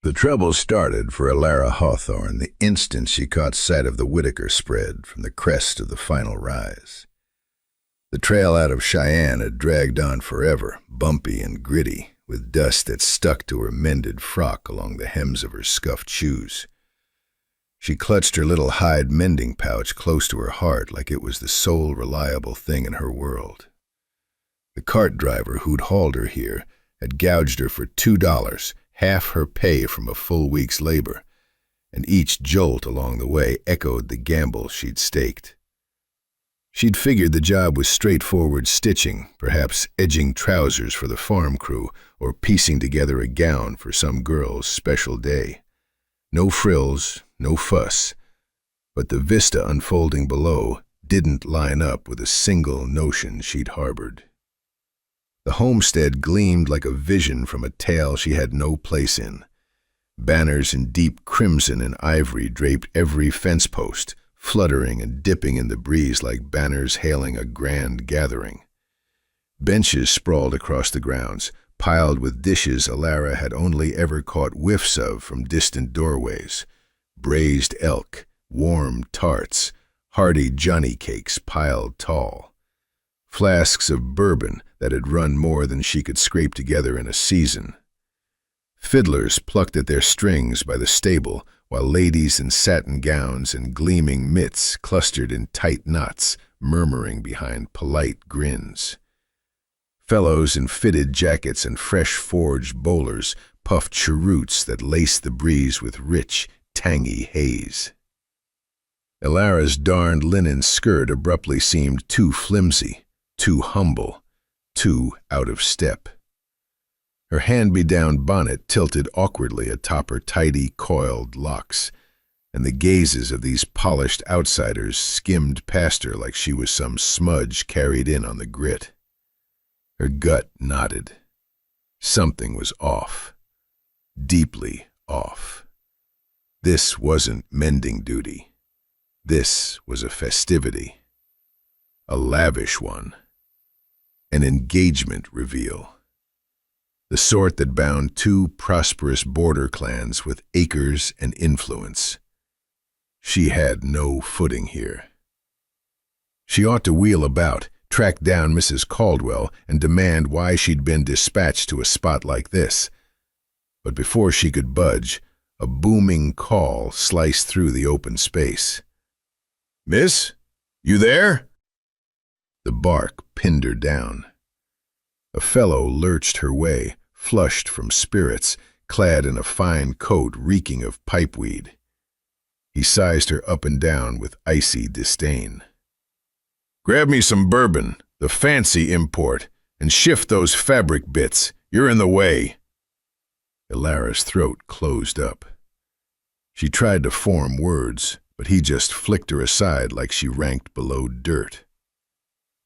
The trouble started for Alara Hawthorne the instant she caught sight of the Whitaker spread from the crest of the final rise. The trail out of Cheyenne had dragged on forever, bumpy and gritty, with dust that stuck to her mended frock along the hems of her scuffed shoes. She clutched her little hide mending pouch close to her heart like it was the sole reliable thing in her world. The cart driver who'd hauled her here had gouged her for $2, half her pay from a full week's labor, and each jolt along the way echoed the gamble she'd staked. She'd figured the job was straightforward stitching, perhaps edging trousers for the farm crew or piecing together a gown for some girl's special day. No frills, no fuss, but the vista unfolding below didn't line up with a single notion she'd harbored. The homestead gleamed like a vision from a tale she had no place in. Banners in deep crimson and ivory draped every fence post, fluttering and dipping in the breeze like banners hailing a grand gathering. Benches sprawled across the grounds, piled with dishes Alara had only ever caught whiffs of from distant doorways. Braised elk, warm tarts, hearty Johnny cakes piled tall. Flasks of bourbon that had run more than she could scrape together in a season. Fiddlers plucked at their strings by the stable, while ladies in satin gowns and gleaming mitts clustered in tight knots, murmuring behind polite grins. Fellows in fitted jackets and fresh-forged bowlers puffed cheroots that laced the breeze with rich, tangy haze. Alara's darned linen skirt abruptly seemed too flimsy, too humble, too out of step. Her hand-me-down bonnet tilted awkwardly atop her tidy, coiled locks, and the gazes of these polished outsiders skimmed past her like she was some smudge carried in on the grit. Her gut nodded. Something was off. Deeply off. This wasn't mending duty. This was a festivity. A lavish one. An engagement reveal. The sort that bound two prosperous border clans with acres and influence. She had no footing here. She ought to wheel about, track down Mrs. Caldwell, and demand why she'd been dispatched to a spot like this. But before she could budge, a booming call sliced through the open space. "Miss, you there?" The bark pinned her down. A fellow lurched her way, flushed from spirits, clad in a fine coat reeking of pipeweed. He sized her up and down with icy disdain. "Grab me some bourbon, the fancy import, and shift those fabric bits. You're in the way." Alara's throat closed up. She tried to form words, but he just flicked her aside like she ranked below dirt.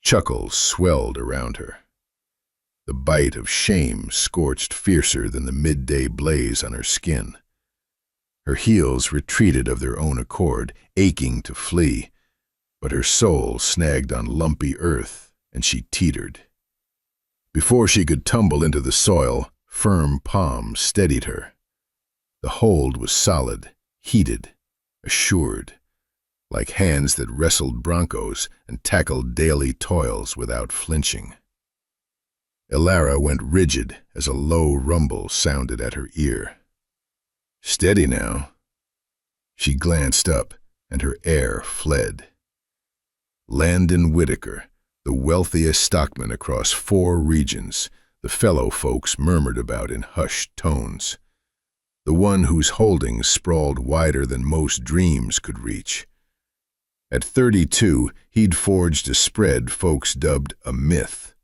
Chuckles swelled around her. The bite of shame scorched fiercer than the midday blaze on her skin. Her heels retreated of their own accord, aching to flee, but her soul snagged on lumpy earth, and she teetered. Before she could tumble into the soil, firm palms steadied her. The hold was solid, heated, assured, like hands that wrestled broncos and tackled daily toils without flinching. Alara went rigid as a low rumble sounded at her ear. "Steady now." She glanced up, and her air fled. Landon Whitaker, the wealthiest stockman across 4 regions, the fellow folks murmured about in hushed tones. The one whose holdings sprawled wider than most dreams could reach. At 32, he'd forged a spread folks dubbed a myth.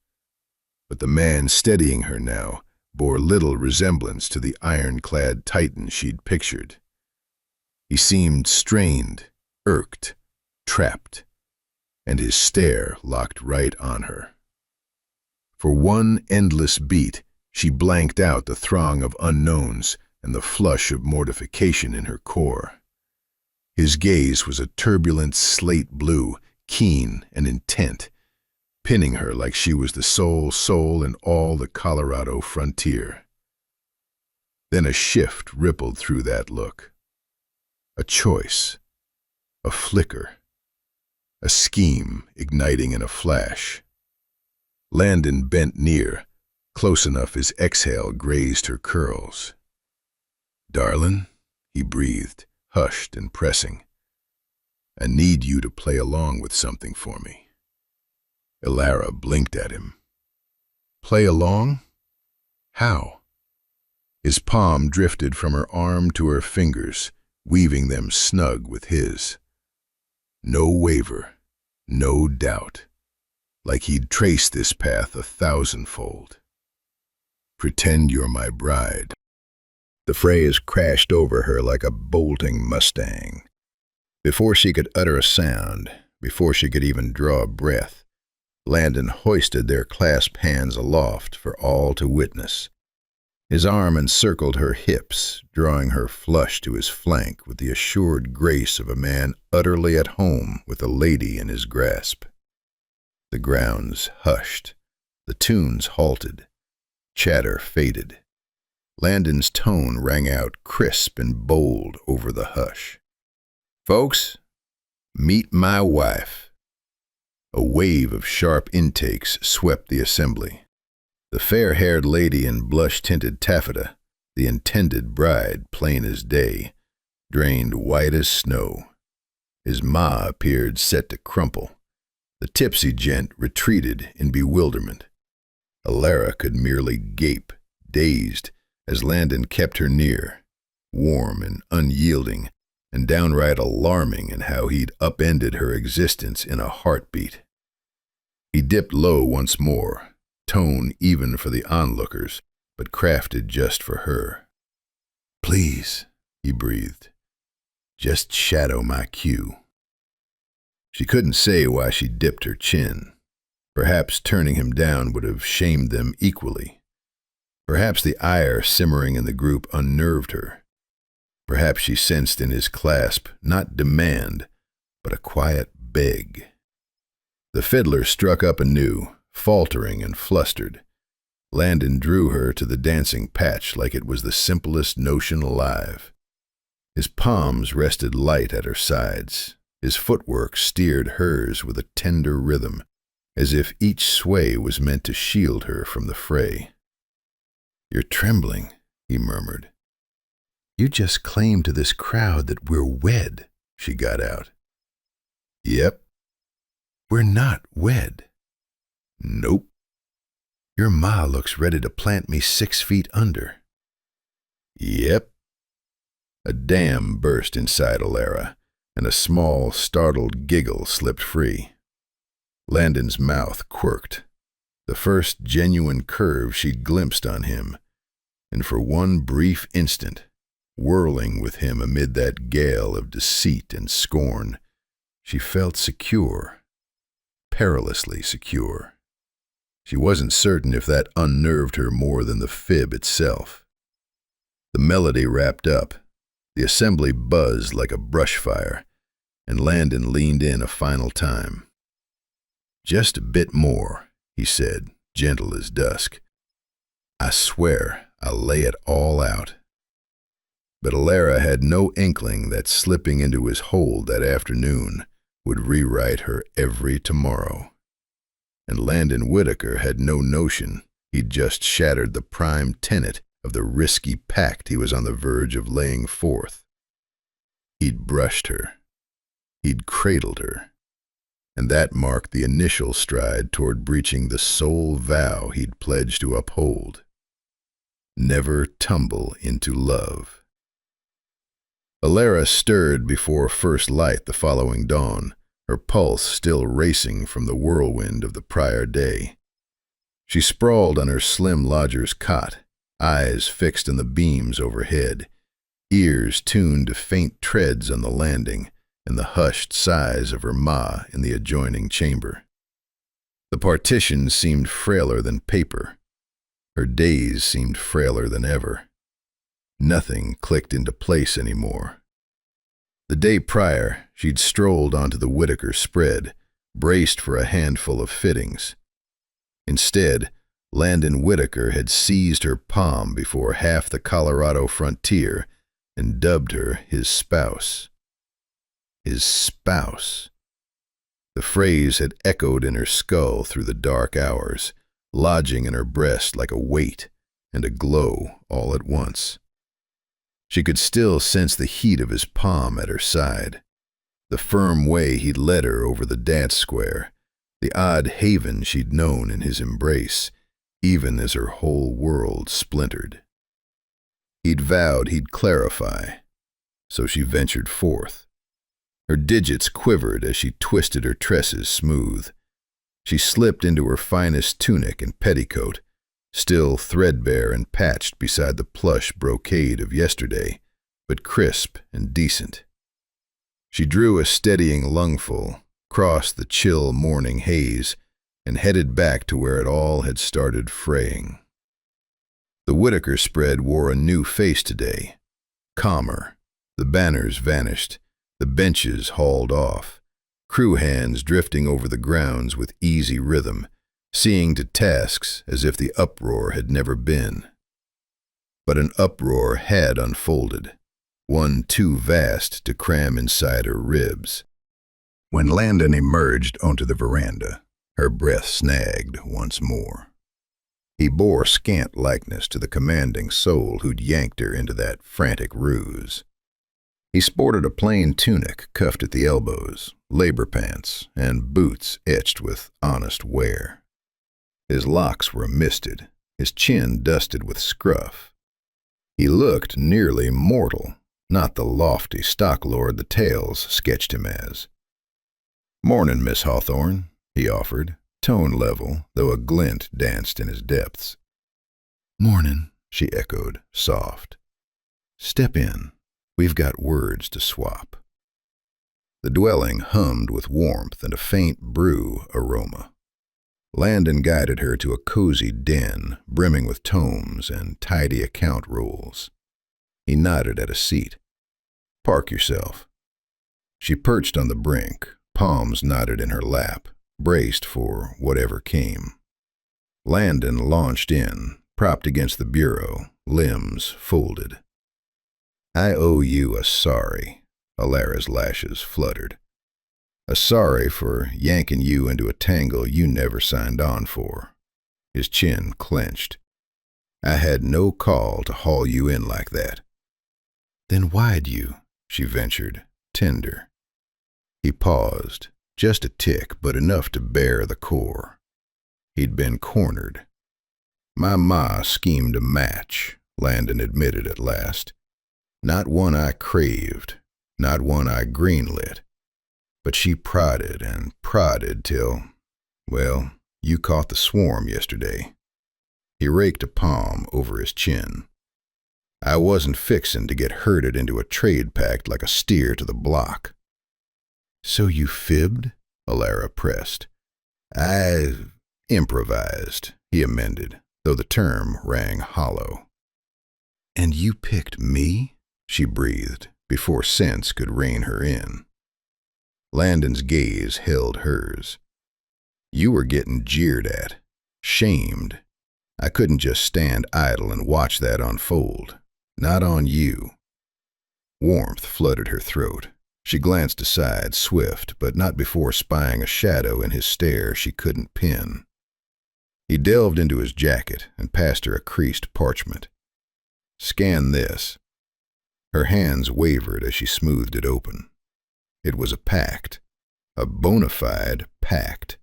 But the man steadying her now bore little resemblance to the ironclad titan she'd pictured. He seemed strained, irked, trapped, and his stare locked right on her. For one endless beat, she blanked out the throng of unknowns and the flush of mortification in her core. His gaze was a turbulent slate blue, keen and intent, pinning her like she was the sole soul in all the Colorado frontier. Then a shift rippled through that look. A choice, a flicker, a scheme igniting in a flash. Landon bent near, close enough his exhale grazed her curls. "Darlin'," he breathed, hushed and pressing, "I need you to play along with something for me." Elara blinked at him. "Play along? How?" His palm drifted from her arm to her fingers, weaving them snug with his. No waver, no doubt, like he'd traced this path 1,000-fold. "Pretend you're my bride." The phrase crashed over her like a bolting Mustang. Before she could utter a sound, before she could even draw a breath, Landon hoisted their clasped hands aloft for all to witness. His arm encircled her hips, drawing her flush to his flank with the assured grace of a man utterly at home with a lady in his grasp. The grounds hushed. The tunes halted. Chatter faded. Landon's tone rang out crisp and bold over the hush. "Folks, meet my wife." A wave of sharp intakes swept the assembly. The fair-haired lady in blush-tinted taffeta, the intended bride plain as day, drained white as snow. His ma appeared set to crumple. The tipsy gent retreated in bewilderment. Elara could merely gape, dazed, as Landon kept her near, warm and unyielding, and downright alarming in how he'd upended her existence in a heartbeat. He dipped low once more, tone even for the onlookers, but crafted just for her. "Please," he breathed, "just shadow my cue." She couldn't say why she dipped her chin. Perhaps turning him down would have shamed them equally. Perhaps the ire simmering in the group unnerved her. Perhaps she sensed in his clasp not demand, but a quiet beg. The fiddler struck up anew, faltering and flustered. Landon drew her to the dancing patch like it was the simplest notion alive. His palms rested light at her sides. His footwork steered hers with a tender rhythm, as if each sway was meant to shield her from the fray. "You're trembling," he murmured. "You just claimed to this crowd that we're wed," she got out. "Yep." "We're not wed." "Nope." "Your ma looks ready to plant me 6 feet under." "Yep." A dam burst inside Elara, and a small, startled giggle slipped free. Landon's mouth quirked, the first genuine curve she'd glimpsed on him, and for one brief instant, whirling with him amid that gale of deceit and scorn, she felt secure, perilously secure. She wasn't certain if that unnerved her more than the fib itself. The melody wrapped up, the assembly buzzed like a brush fire, and Landon leaned in a final time. "Just a bit more," he said, gentle as dusk. "I swear I'll lay it all out." But Elara had no inkling that slipping into his hold that afternoon would rewrite her every tomorrow. And Landon Whitaker had no notion he'd just shattered the prime tenet of the risky pact he was on the verge of laying forth. He'd brushed her. He'd cradled her. And that marked the initial stride toward breaching the sole vow he'd pledged to uphold. Never tumble into love. Elara stirred before first light the following dawn, her pulse still racing from the whirlwind of the prior day. She sprawled on her slim lodger's cot, eyes fixed on the beams overhead, ears tuned to faint treads on the landing and the hushed sighs of her ma in the adjoining chamber. The partitions seemed frailer than paper. Her days seemed frailer than ever. Nothing clicked into place anymore. The day prior, she'd strolled onto the Whitaker spread, braced for a handful of fittings. Instead, Landon Whitaker had seized her palm before half the Colorado frontier and dubbed her his spouse. His spouse. The phrase had echoed in her skull through the dark hours, lodging in her breast like a weight and a glow all at once. She could still sense the heat of his palm at her side, the firm way he'd led her over the dance square, the odd haven she'd known in his embrace, even as her whole world splintered. He'd vowed he'd clarify, so she ventured forth. Her digits quivered as she twisted her tresses smooth. She slipped into her finest tunic and petticoat, still threadbare and patched beside the plush brocade of yesterday, but crisp and decent. She drew a steadying lungful, crossed the chill morning haze, and headed back to where it all had started fraying. The Whitaker spread wore a new face today, calmer. The banners vanished, the benches hauled off, crew hands drifting over the grounds with easy rhythm, seeing to tasks as if the uproar had never been. But an uproar had unfolded, one too vast to cram inside her ribs. When Landon emerged onto the veranda, her breath snagged once more. He bore scant likeness to the commanding soul who'd yanked her into that frantic ruse. He sported a plain tunic cuffed at the elbows, labor pants, and boots etched with honest wear. His locks were misted, his chin dusted with scruff. He looked nearly mortal, not the lofty stock lord the tales sketched him as. "Mornin', Miss Hawthorne," he offered, tone level, though a glint danced in his depths. "Mornin'," she echoed, soft. "Step in. We've got words to swap." The dwelling hummed with warmth and a faint brew aroma. Landon guided her to a cozy den brimming with tomes and tidy account rules. He nodded at a seat. "Park yourself." She perched on the brink, palms knotted in her lap, braced for whatever came. Landon launched in, propped against the bureau, limbs folded. "I owe you a sorry," Alara's lashes fluttered. "A sorry for yanking you into a tangle you never signed on for." His chin clenched. "I had no call to haul you in like that." "Then why'd you?" she ventured, tender. He paused, just a tick, but enough to bare the core. He'd been cornered. "My ma schemed a match," Landon admitted at last. "Not one I craved, not one I greenlit. But she prodded and prodded till, well, you caught the swarm yesterday." He raked a palm over his chin. "I wasn't fixin' to get herded into a trade pact like a steer to the block." "So you fibbed?" Alara pressed. "I improvised," he amended, though the term rang hollow. "And you picked me?" she breathed, before sense could rein her in. Landon's gaze held hers. "You were getting jeered at, shamed. I couldn't just stand idle and watch that unfold. Not on you." Warmth flooded her throat. She glanced aside, swift, but not before spying a shadow in his stare she couldn't pin. He delved into his jacket and passed her a creased parchment. "Scan this." Her hands wavered as she smoothed it open. It was a pact, a bona fide pact.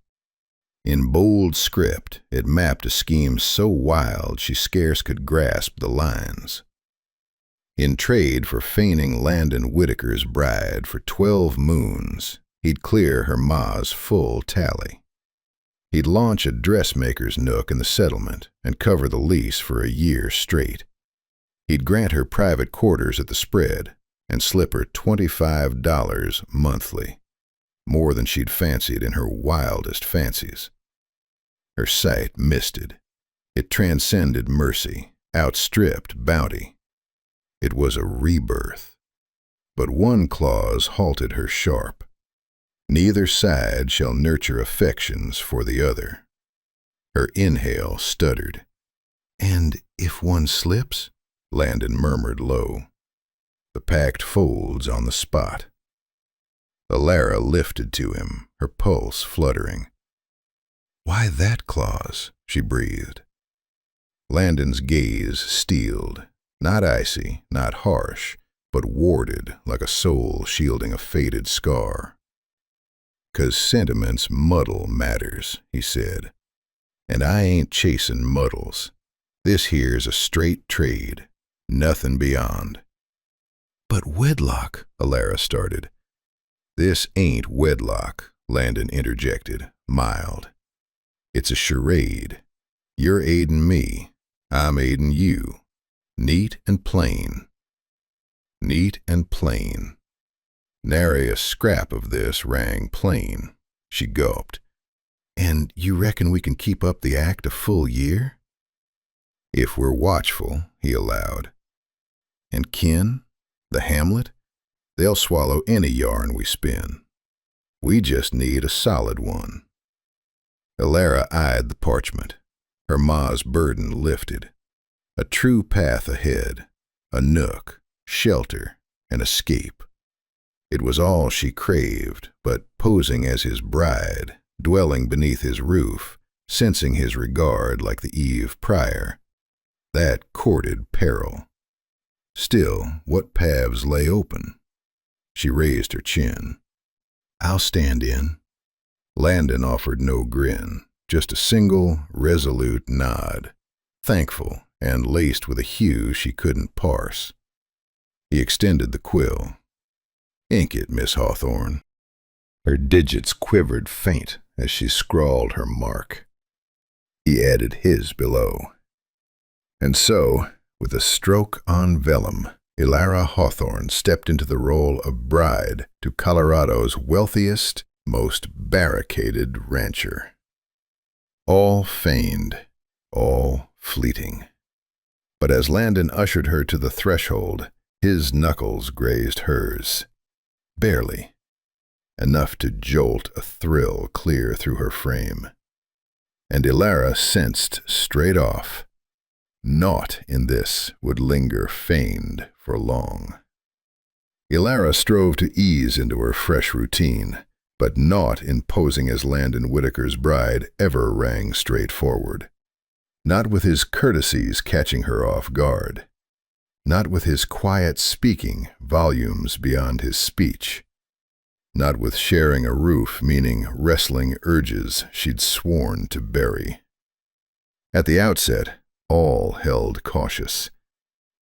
In bold script, it mapped a scheme so wild she scarce could grasp the lines. In trade for feigning Landon Whitaker's bride for 12 moons, he'd clear her ma's full tally. He'd launch a dressmaker's nook in the settlement and cover the lease for a year straight. He'd grant her private quarters at the spread and slip her $25 monthly, more than she'd fancied in her wildest fancies. Her sight misted. It transcended mercy, outstripped bounty. It was a rebirth. But one clause halted her sharp. Neither side shall nurture affections for the other. Her inhale stuttered. "And if one slips?" Landon murmured low. The packed folds on the spot. Alara lifted to him, her pulse fluttering. "Why that clause?" she breathed. Landon's gaze steeled, not icy, not harsh, but warded like a soul shielding a faded scar. "'Cause sentiments muddle matters," he said. "And I ain't chasing muddles. This here's a straight trade, nothing beyond." "But wedlock," Alara started. "This ain't wedlock," Landon interjected, mild. "It's a charade. You're aiding me, I'm aiding you. Neat and plain." Neat and plain. Nary a scrap of this rang plain. She gulped. "And you reckon we can keep up the act a full year?" "If we're watchful," he allowed. "And kin, the hamlet, they'll swallow any yarn we spin. We just need a solid one." Alara eyed the parchment. Her ma's burden lifted. A true path ahead, a nook, shelter, and escape. It was all she craved, but posing as his bride, dwelling beneath his roof, sensing his regard like the eve prior, that courted peril. Still, what paths lay open? She raised her chin. "I'll stand in." Landon offered no grin, just a single, resolute nod, thankful and laced with a hue she couldn't parse. He extended the quill. "Ink it, Miss Hawthorne." Her digits quivered faint as she scrawled her mark. He added his below. And so, with a stroke on vellum, Alara Hawthorne stepped into the role of bride to Colorado's wealthiest, most barricaded rancher. All feigned, all fleeting. But as Landon ushered her to the threshold, his knuckles grazed hers. Barely. Enough to jolt a thrill clear through her frame. And Alara sensed straight off, naught in this would linger feigned for long. Alara strove to ease into her fresh routine, but naught in posing as Landon Whitaker's bride ever rang straightforward. Not with his courtesies catching her off guard. Not with his quiet speaking volumes beyond his speech. Not with sharing a roof meaning wrestling urges she'd sworn to bury. At the outset, all held cautious.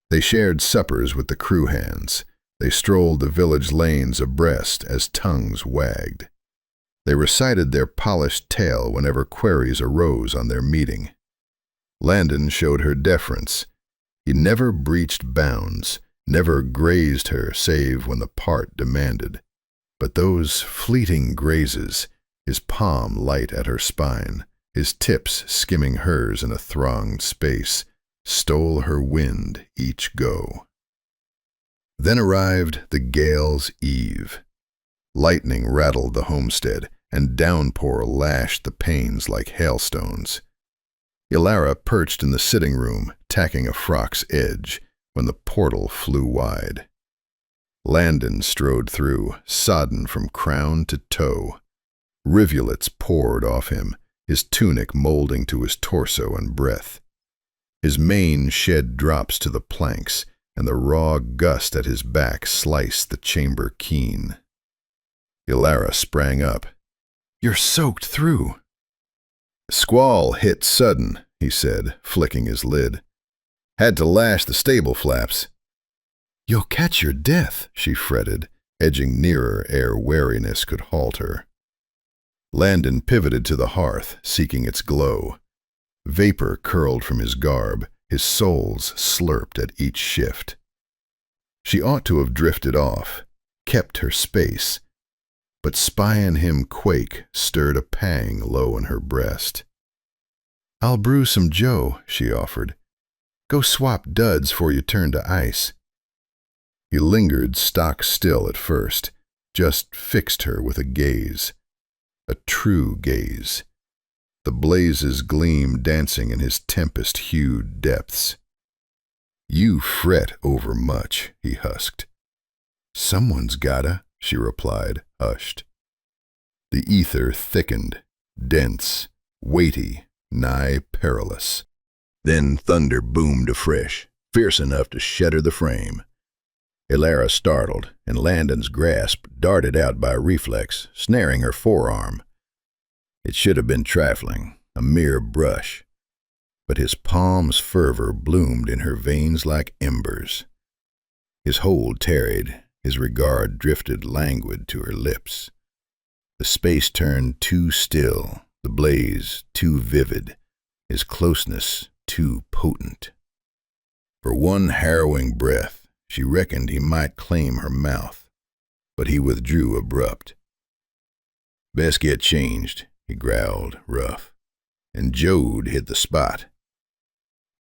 They shared suppers with the crew hands. They strolled the village lanes abreast as tongues wagged. They recited their polished tale whenever queries arose on their meeting. Landon showed her deference. He never breached bounds, never grazed her save when the part demanded. But those fleeting grazes, his palm light at her spine, his tips skimming hers in a thronged space, stole her wind each go. Then arrived the gale's eve. Lightning rattled the homestead, and downpour lashed the panes like hailstones. Alara perched in the sitting room, tacking a frock's edge, when the portal flew wide. Landon strode through, sodden from crown to toe. Rivulets poured off him, his tunic molding to his torso and breath. His mane shed drops to the planks, and the raw gust at his back sliced the chamber keen. Alara sprang up. "You're soaked through." "Squall hit sudden," he said, flicking his lid. "Had to lash the stable flaps." "You'll catch your death," she fretted, edging nearer ere wariness could halt her. Landon pivoted to the hearth, seeking its glow. Vapor curled from his garb, his soles slurped at each shift. She ought to have drifted off, kept her space, but spying him quake stirred a pang low in her breast. "I'll brew some joe," she offered. "Go swap duds 'fore you turn to ice." He lingered stock still at first, just fixed her with a gaze. A true gaze. the blazes' gleam dancing in his tempest-hued depths. "You fret overmuch," he husked. "Someone's gotta," she replied, hushed. The ether thickened, dense, weighty, nigh perilous. Then thunder boomed afresh, fierce enough to shatter the frame. Elara startled, and Landon's grasp darted out by reflex, snaring her forearm. It should have been trifling, a mere brush, but his palm's fervor bloomed in her veins like embers. His hold tarried, his regard drifted languid to her lips. The space turned too still, the blaze too vivid, his closeness too potent. For one harrowing breath, she reckoned he might claim her mouth, but he withdrew abrupt. "Best get changed," he growled, rough, and Jode hit the spot.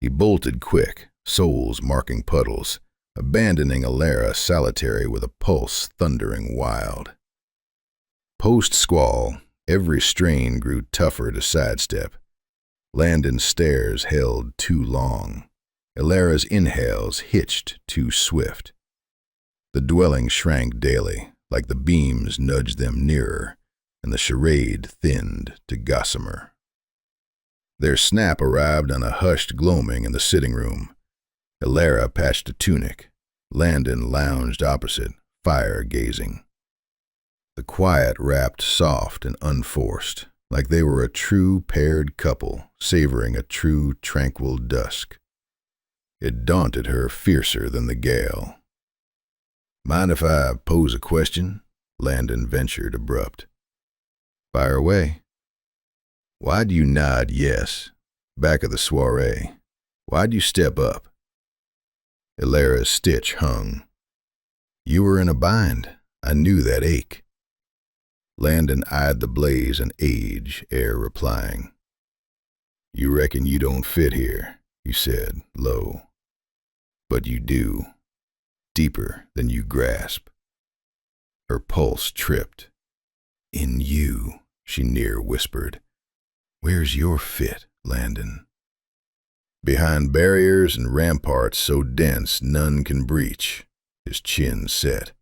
He bolted quick, soles marking puddles, abandoning Elara solitary with a pulse thundering wild. Post-squall, every strain grew tougher to sidestep. Landon's stares held too long. Elara's inhales hitched too swift. The dwelling shrank daily, like the beams nudged them nearer, and the charade thinned to gossamer. Their snap arrived on a hushed gloaming in the sitting room. Elara patched a tunic. Landon lounged opposite, fire-gazing. The quiet wrapped soft and unforced, like they were a true paired couple, savoring a true tranquil dusk. It daunted her fiercer than the gale. "Mind if I pose a question?" Landon ventured abrupt. "Fire away." "Why'd you nod yes, back of the soiree? Why'd you step up?" Elara's stitch hung. "You were in a bind. I knew that ache." Landon eyed the blaze and age ere replying. "You reckon you don't fit here," he said, low. "But you do, deeper than you grasp." Her pulse tripped. "In you," she near whispered. "Where's your fit, Landon?" "Behind barriers and ramparts so dense none can breach," his chin set.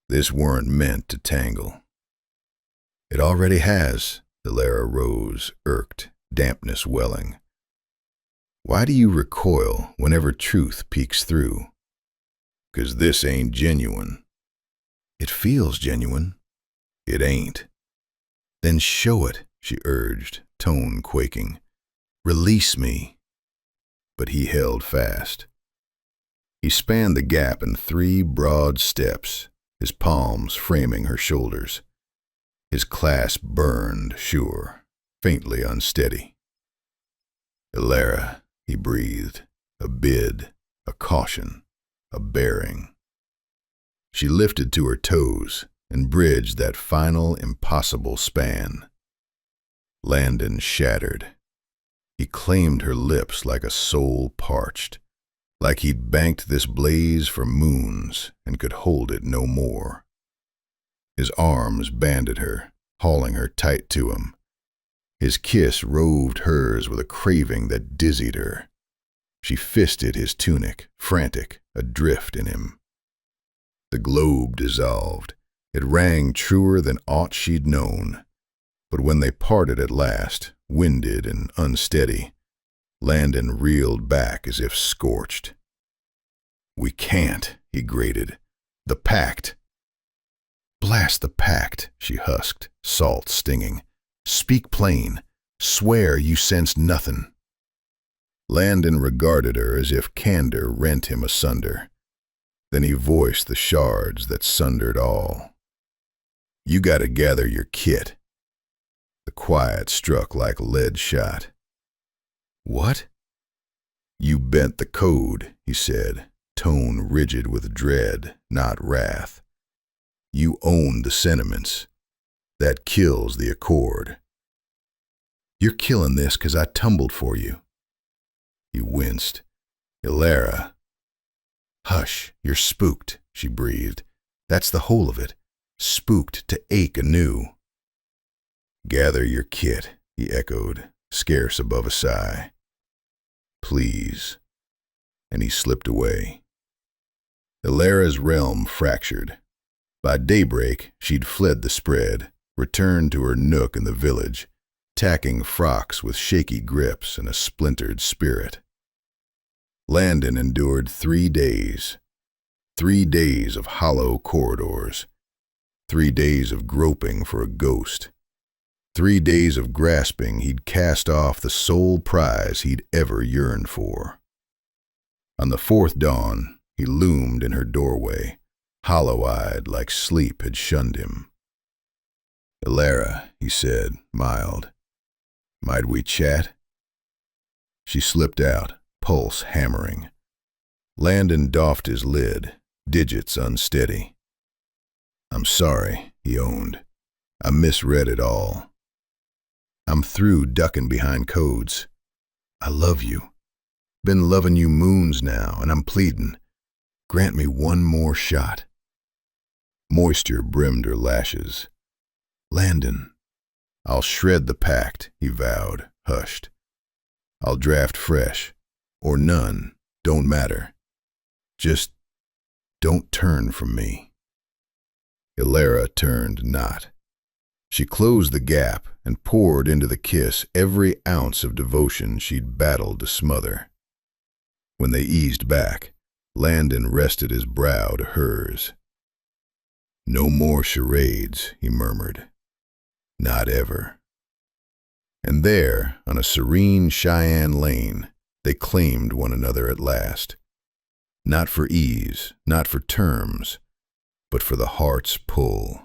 "This weren't meant to tangle." "It already has." Elara rose, irked, dampness welling. "Why do you recoil whenever truth peeks through?" "'Cause this ain't genuine." "It feels genuine." "It ain't." "Then show it," she urged, tone quaking. "Release me." But he held fast. He spanned the gap in 3 broad steps, his palms framing her shoulders. His clasp burned, sure, faintly unsteady. "Elara," he breathed, a bid, a caution, a bearing. She lifted to her toes and bridged that final impossible span. Landon shattered. He claimed her lips like a soul parched, like he'd banked this blaze for moons and could hold it no more. His arms banded her, hauling her tight to him. His kiss roved hers with a craving that dizzied her. She fisted his tunic, frantic, adrift in him. The globe dissolved. It rang truer than aught she'd known. But when they parted at last, winded and unsteady, Landon reeled back as if scorched. "We can't," he grated. "The pact." "Blast the pact," she husked, salt stinging. "Speak plain. Swear you sensed nothing." Landon regarded her as if candor rent him asunder. Then he voiced the shards that sundered all. "You gotta gather your kit." The quiet struck like lead shot. "What?" "You bent the code," he said, tone rigid with dread, not wrath. "You own the sentiments. That kills the accord." "You're killing this 'cause I tumbled for you." He winced. "Elara." "Hush, you're spooked," she breathed. "That's the whole of it. Spooked to ache anew." "Gather your kit," he echoed, scarce above a sigh. Please. And he slipped away. Ilara's realm fractured. By daybreak, she'd fled the spread, returned to her nook in the village, tacking frocks with shaky grips and a splintered spirit. Landon endured 3 days. 3 days of hollow corridors. 3 days of groping for a ghost. 3 days of grasping he'd cast off the sole prize he'd ever yearned for. On the 4th dawn, he loomed in her doorway, hollow-eyed like sleep had shunned him. "Ilara," he said, mild, "might we chat?" She slipped out, pulse hammering. Landon doffed his lid, digits unsteady. "I'm sorry," he owned. "I misread it all. I'm through ducking behind codes. I love you. Been loving you moons now, and I'm pleading. Grant me one more shot." Moisture brimmed her lashes. "Landon." "I'll shred the pact," he vowed, hushed. "I'll draft fresh, or none, don't matter. Just don't turn from me." Ilara turned not. She closed the gap and poured into the kiss every ounce of devotion she'd battled to smother. When they eased back, Landon rested his brow to hers. "No more charades," he murmured. "Not ever." And there, on a serene Cheyenne lane, they claimed one another at last. Not for ease, not for terms, but for the heart's pull.